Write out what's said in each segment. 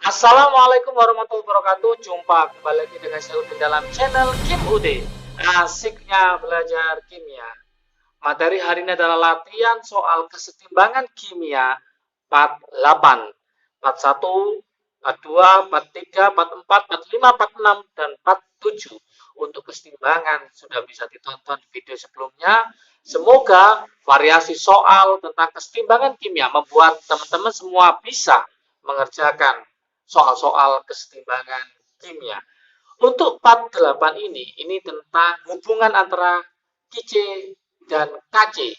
Assalamualaikum warahmatullahi wabarakatuh. Jumpa kembali lagi dengan saya Udin dalam channel Kim Ude. Asiknya belajar kimia. Materi hari ini adalah latihan soal kesetimbangan kimia part 8. Part 1, part 2, part 3, part 4, part 5, part 6, dan part 7. Untuk kesetimbangan sudah bisa ditonton di video sebelumnya. Semoga variasi soal tentang kesetimbangan kimia membuat teman-teman semua bisa mengerjakan soal-soal kesetimbangan kimia. Untuk part 8 ini tentang hubungan antara KC dan KC.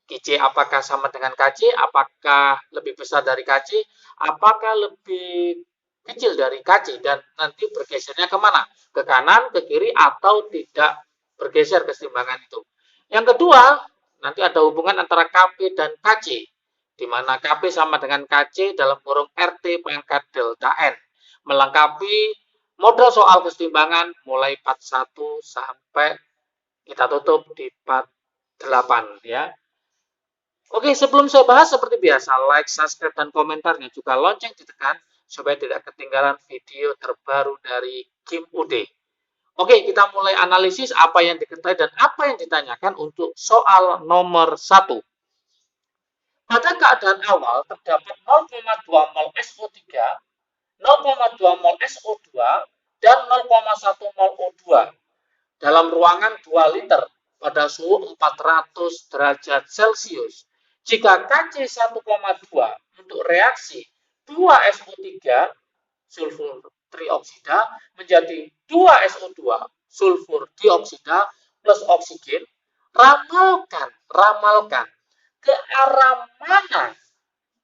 KC apakah sama dengan KC, apakah lebih besar dari KC, apakah lebih kecil dari KC, dan nanti bergesernya kemana? Ke kanan, ke kiri, atau tidak bergeser kesetimbangan itu. Yang kedua, nanti ada hubungan antara KP dan KC, di mana KP sama dengan KC dalam kurung RT pangkat delta N. Melengkapi model soal kesetimbangan mulai part 1 sampai kita tutup di part 8 ya. Oke, sebelum saya bahas seperti biasa, like, subscribe, dan komentarnya juga lonceng ditekan supaya tidak ketinggalan video terbaru dari Kim Ude. Oke, kita mulai analisis apa yang diketahui dan apa yang ditanyakan untuk soal nomor 1. Pada keadaan awal terdapat 0,2 mol SO3, 0,2 mol SO2, dan 0,1 mol O2 dalam ruangan 2 liter pada suhu 400 derajat Celcius. Jika Kc 1,2 untuk reaksi 2SO3 sulfur trioksida menjadi 2SO2 sulfur dioksida plus oksigen, ramalkan ke arah mana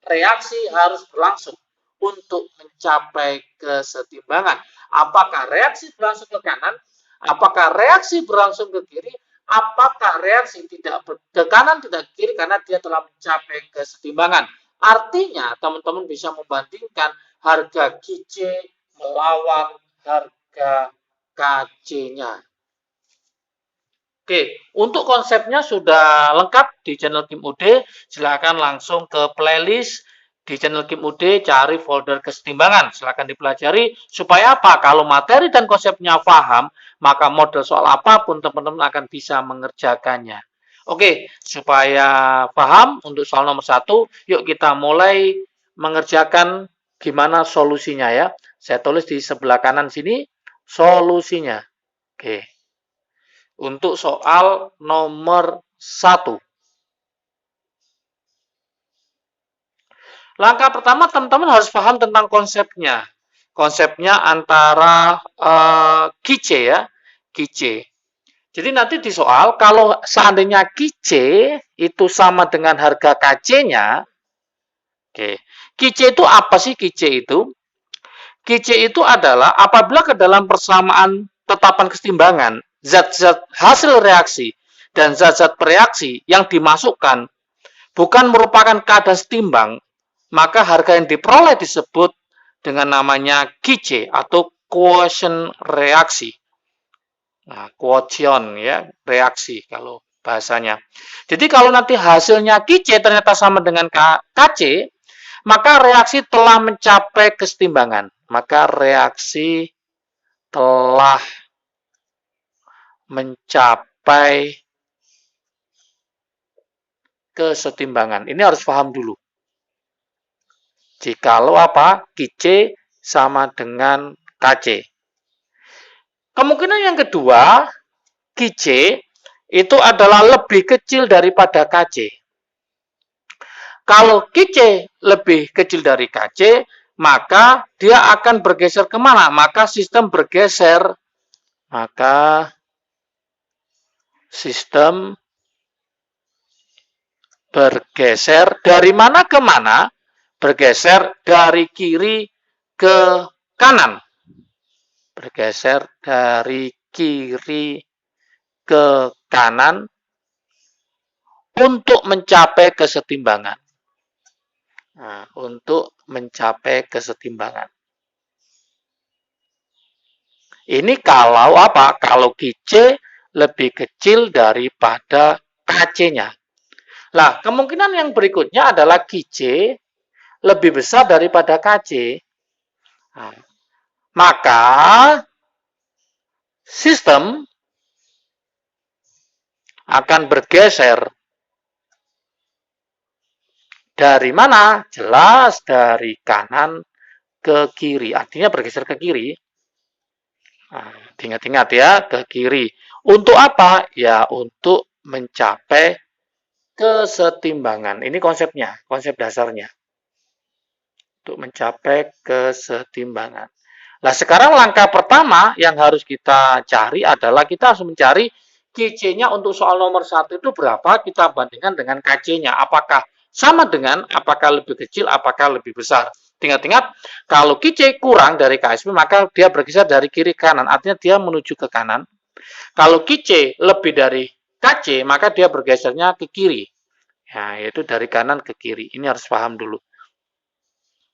reaksi harus berlangsung untuk mencapai kesetimbangan. Apakah reaksi berlangsung ke kanan? Apakah reaksi berlangsung ke kiri? Apakah reaksi tidak ke kanan, tidak ke kiri karena dia telah mencapai kesetimbangan? Artinya, teman-teman bisa membandingkan harga KC melawan harga KC-nya. Oke, untuk konsepnya sudah lengkap di channel Kim Ude. Silakan langsung ke playlist di channel Kim Ude, cari folder kesetimbangan. Silakan dipelajari supaya apa? Kalau materi dan konsepnya paham, maka model soal apapun teman-teman akan bisa mengerjakannya. Oke, supaya paham untuk soal nomor 1, yuk kita mulai mengerjakan gimana solusinya ya. Saya tulis di sebelah kanan sini solusinya. Oke. Untuk soal nomor 1. Langkah pertama, teman-teman harus paham tentang konsepnya. Konsepnya antara KC ya, KC. Jadi nanti di soal, kalau seandainya KC itu sama dengan harga KC-nya, oke. KC itu apa sih KC itu? KC itu adalah apabila ke dalam persamaan tetapan kesetimbangan, zat-zat hasil reaksi dan zat-zat bereaksi yang dimasukkan bukan merupakan keadaan setimbang, maka harga yang diperoleh disebut dengan namanya KC atau quotient reaksi. Nah, quotient ya, reaksi kalau bahasanya. Jadi kalau nanti hasilnya KC ternyata sama dengan KC, maka reaksi telah mencapai kesetimbangan. Maka reaksi telah mencapai kesetimbangan. Ini harus paham dulu. Jikalau apa? KC sama dengan KC. Kemungkinan yang kedua, KC itu adalah lebih kecil daripada KC. Kalau KC lebih kecil dari KC, maka dia akan bergeser kemana? Maka sistem bergeser. Dari mana ke mana? Bergeser dari kiri ke kanan. Bergeser dari kiri ke kanan untuk mencapai kesetimbangan. Nah, untuk mencapai kesetimbangan. Ini kalau apa? Kalau KC lebih kecil daripada KC-nya. Nah, kemungkinan yang berikutnya adalah KC lebih besar daripada KC. Nah, maka sistem akan bergeser dari mana? Jelas dari kanan ke kiri. Artinya bergeser ke kiri. Nah, ingat-ingat ya, ke kiri. Untuk apa? Ya, untuk mencapai kesetimbangan. Ini konsepnya, konsep dasarnya. Untuk mencapai kesetimbangan. Nah, sekarang langkah pertama yang harus kita cari adalah kita harus mencari KC-nya untuk soal nomor 1 itu berapa, kita bandingkan dengan KC-nya. Apakah sama dengan, apakah lebih kecil, apakah lebih besar. Ingat-ingat, kalau KC kurang dari KSP, maka dia bergeser dari kiri ke kanan. Artinya dia menuju ke kanan. Kalau KC lebih dari KC, maka dia bergesernya ke kiri. Ya, yaitu dari kanan ke kiri. Ini harus paham dulu.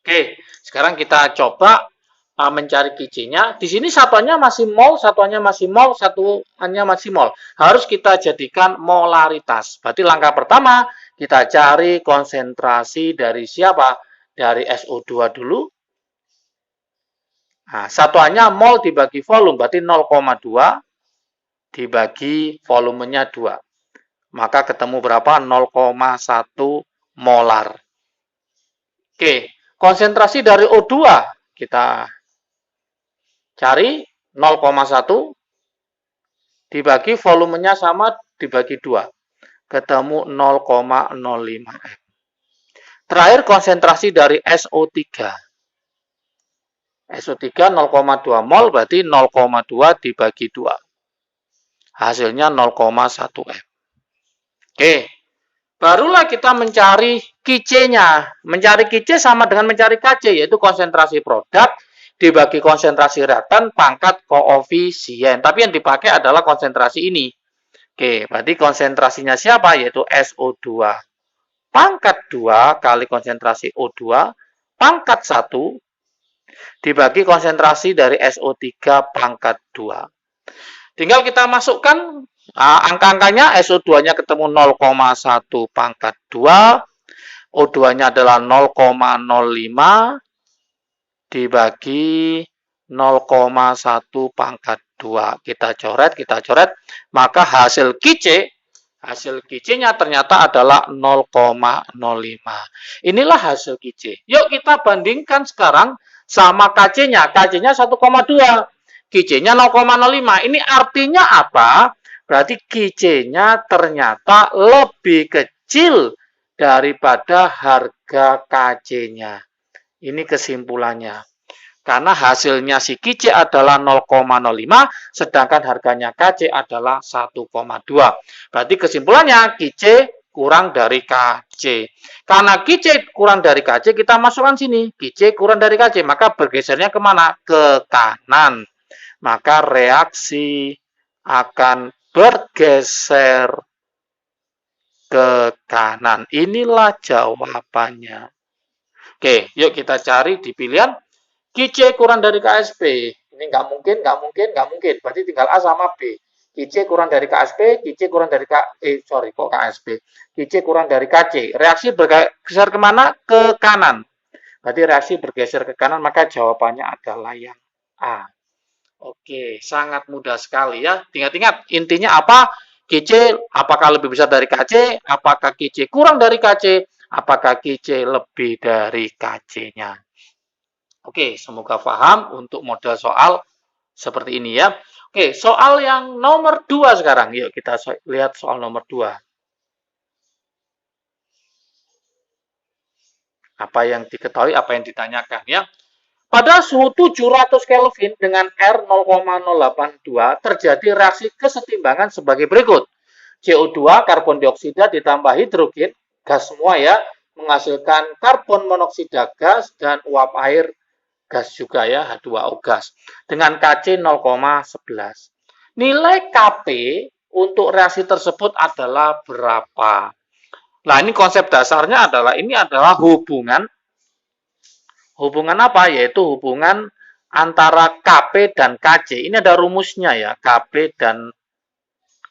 Oke, sekarang kita coba mencari KC-nya. Di sini satuannya masih mol, satuannya masih mol, satuannya masih mol. Harus kita jadikan molaritas. Berarti langkah pertama, kita cari konsentrasi dari siapa? Dari SO2 dulu. Nah, satuannya mol dibagi volume, berarti 0,2 dibagi volumenya 2. Maka ketemu berapa? 0,1 molar. Oke, konsentrasi dari O2 kita cari 0,1 dibagi volumenya sama dibagi 2. Ketemu 0,05 M. Terakhir konsentrasi dari SO3. SO3 0,2 mol berarti 0,2 dibagi 2. Hasilnya 0,1 M. Oke. Barulah kita mencari KC-nya. Mencari KC sama dengan mencari KC, yaitu konsentrasi produk dibagi konsentrasi reaktan pangkat koefisien. Tapi yang dipakai adalah konsentrasi ini. Oke, berarti konsentrasinya siapa? Yaitu SO2 pangkat 2 kali konsentrasi O2 pangkat 1 dibagi konsentrasi dari SO3 pangkat 2. Tinggal kita masukkan angka-angkanya. SO2-nya ketemu 0,1 pangkat 2, O2-nya adalah 0,05 dibagi 0,1 pangkat 2. Kita coret, maka hasil KC-nya ternyata adalah 0,05. Inilah hasil KC. Yuk kita bandingkan sekarang sama KC-nya. KC-nya 1,2. KC-nya 0,05. Ini artinya apa? Berarti KC-nya ternyata lebih kecil daripada harga KC-nya. Ini kesimpulannya. Karena hasilnya si KC adalah 0,05, sedangkan harganya KC adalah 1,2. Berarti kesimpulannya KC kurang dari KC. Karena KC kurang dari KC, kita masukkan sini. KC kurang dari KC, maka bergesernya kemana? Ke kanan. Maka reaksi akan bergeser ke kanan. Inilah jawabannya. Oke, yuk kita cari di pilihan KC kurang dari KSP. Ini nggak mungkin. Berarti tinggal A sama B. KC kurang dari KSP, KC kurang dari KSP. KC kurang dari KC. Reaksi bergeser kemana? Ke kanan. Berarti reaksi bergeser ke kanan, maka jawabannya adalah yang A. Oke, sangat mudah sekali ya. Ingat-ingat, intinya apa? KC apakah lebih besar dari KC? Apakah KC kurang dari KC? Apakah KC lebih dari KC-nya? Oke, semoga paham untuk model soal seperti ini ya. Oke, soal yang nomor 2 sekarang. Yuk kita lihat soal nomor 2. Apa yang diketahui, apa yang ditanyakan ya. Pada suhu 700 Kelvin dengan R 0,082 terjadi reaksi kesetimbangan sebagai berikut. CO2, karbon dioksida ditambah hidrogen, gas semua ya, menghasilkan karbon monoksida gas dan uap air gas juga ya, H2O gas. Dengan Kc 0,11. Nilai Kp untuk reaksi tersebut adalah berapa? Nah, ini konsep dasarnya adalah, ini adalah hubungan apa? Yaitu hubungan antara Kp dan Kc. Ini ada rumusnya ya, Kp dan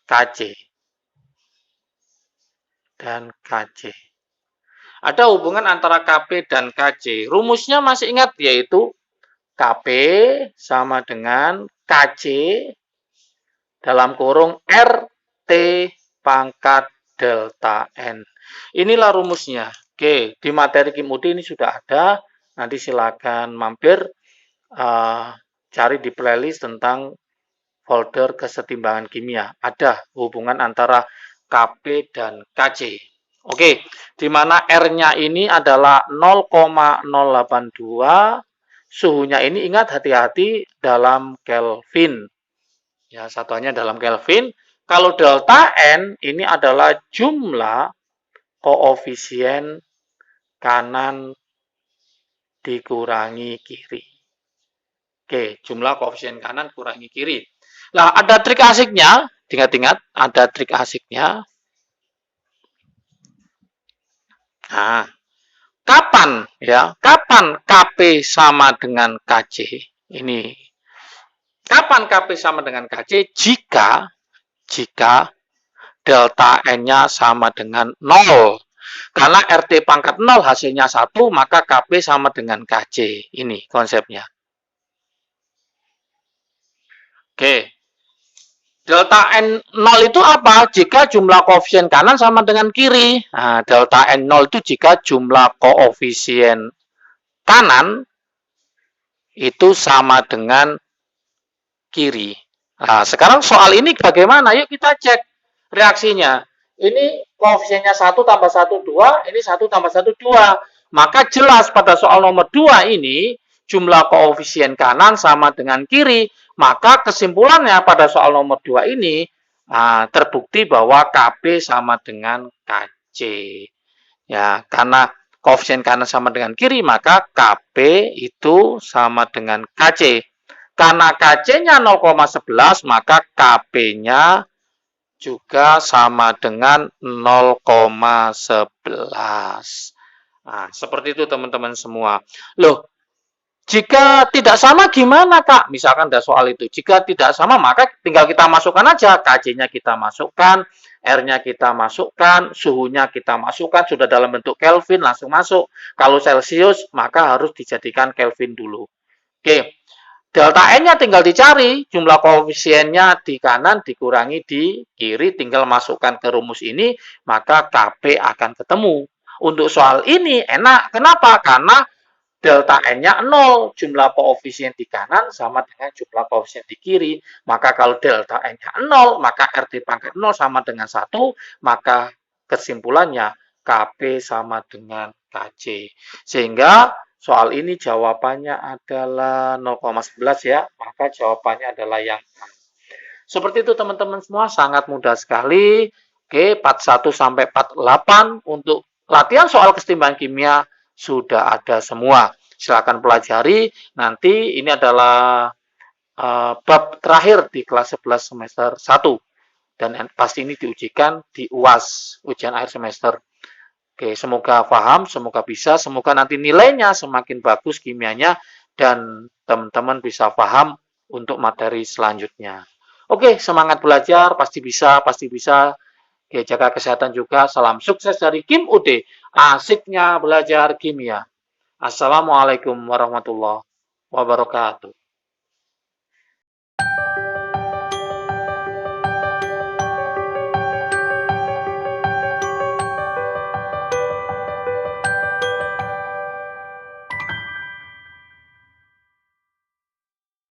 Kc. Ada hubungan antara Kp dan Kc. Rumusnya masih ingat, yaitu Kp sama dengan Kc dalam kurung RT pangkat delta N. Inilah rumusnya. Oke, di materi Kim UD ini sudah ada. Nanti silakan mampir cari di playlist tentang folder kesetimbangan kimia. Ada hubungan antara Kp dan Kc. Oke, di mana R-nya ini adalah 0,082. Suhunya ini ingat hati-hati dalam Kelvin. Ya, satuannya dalam Kelvin. Kalau delta N ini adalah jumlah koefisien kanan dikurangi kiri. Oke, jumlah koefisien kanan kurangi kiri. Nah, ada trik asiknya. Ingat-ingat, ada trik asiknya. Nah, kapan Kp sama dengan Kc? Ini. Kapan Kp sama dengan Kc? Jika delta N-nya sama dengan 0. Karena RT pangkat 0 hasilnya 1, maka Kp sama dengan Kc. Ini konsepnya. Oke. Delta N0 itu apa? Jika jumlah koefisien kanan sama dengan kiri. Nah, delta N0 itu jika jumlah koefisien kanan itu sama dengan kiri. Nah, sekarang soal ini bagaimana? Yuk kita cek reaksinya. Ini koefisiennya 1 tambah 1, 2. Ini 1 tambah 1, 2. Maka jelas pada soal nomor 2 ini, jumlah koefisien kanan sama dengan kiri. Maka kesimpulannya pada soal nomor 2 ini, terbukti bahwa Kp sama dengan Kc. Ya, karena koefisien kanan sama dengan kiri, maka Kp itu sama dengan Kc. Karena Kc-nya 0,11, maka Kp-nya juga sama dengan 0,11. Nah, seperti itu teman-teman semua. Loh, jika tidak sama gimana, Kak? Misalkan ada soal itu. Jika tidak sama, maka tinggal kita masukkan aja. Kc-nya kita masukkan, R-nya kita masukkan, suhunya kita masukkan, sudah dalam bentuk Kelvin, langsung masuk. Kalau Celcius, maka harus dijadikan Kelvin dulu. Oke. Delta N-nya tinggal dicari, jumlah koefisiennya di kanan dikurangi di kiri, tinggal masukkan ke rumus ini, maka Kp akan ketemu. Untuk soal ini enak, kenapa? Karena delta N-nya 0, jumlah koefisien di kanan sama dengan jumlah koefisien di kiri. Maka kalau delta N-nya 0, maka RT pangkat 0 sama dengan 1, maka kesimpulannya Kp sama dengan Kc. Sehingga soal ini jawabannya adalah 0,11 ya, maka jawabannya adalah yang A. Seperti itu teman-teman semua, sangat mudah sekali. Oke, part 1 sampai part 8 untuk latihan soal kesetimbangan kimia sudah ada semua. Silakan pelajari. Nanti ini adalah bab terakhir di kelas 11 semester 1. Dan pasti ini diujikan di UAS, ujian akhir semester. Oke, semoga paham, semoga bisa, semoga nanti nilainya semakin bagus kimianya dan teman-teman bisa paham untuk materi selanjutnya. Oke, semangat belajar, pasti bisa, pasti bisa. Oke, jaga kesehatan juga. Salam sukses dari Kim UD. Asiknya belajar kimia. Assalamualaikum warahmatullahi wabarakatuh.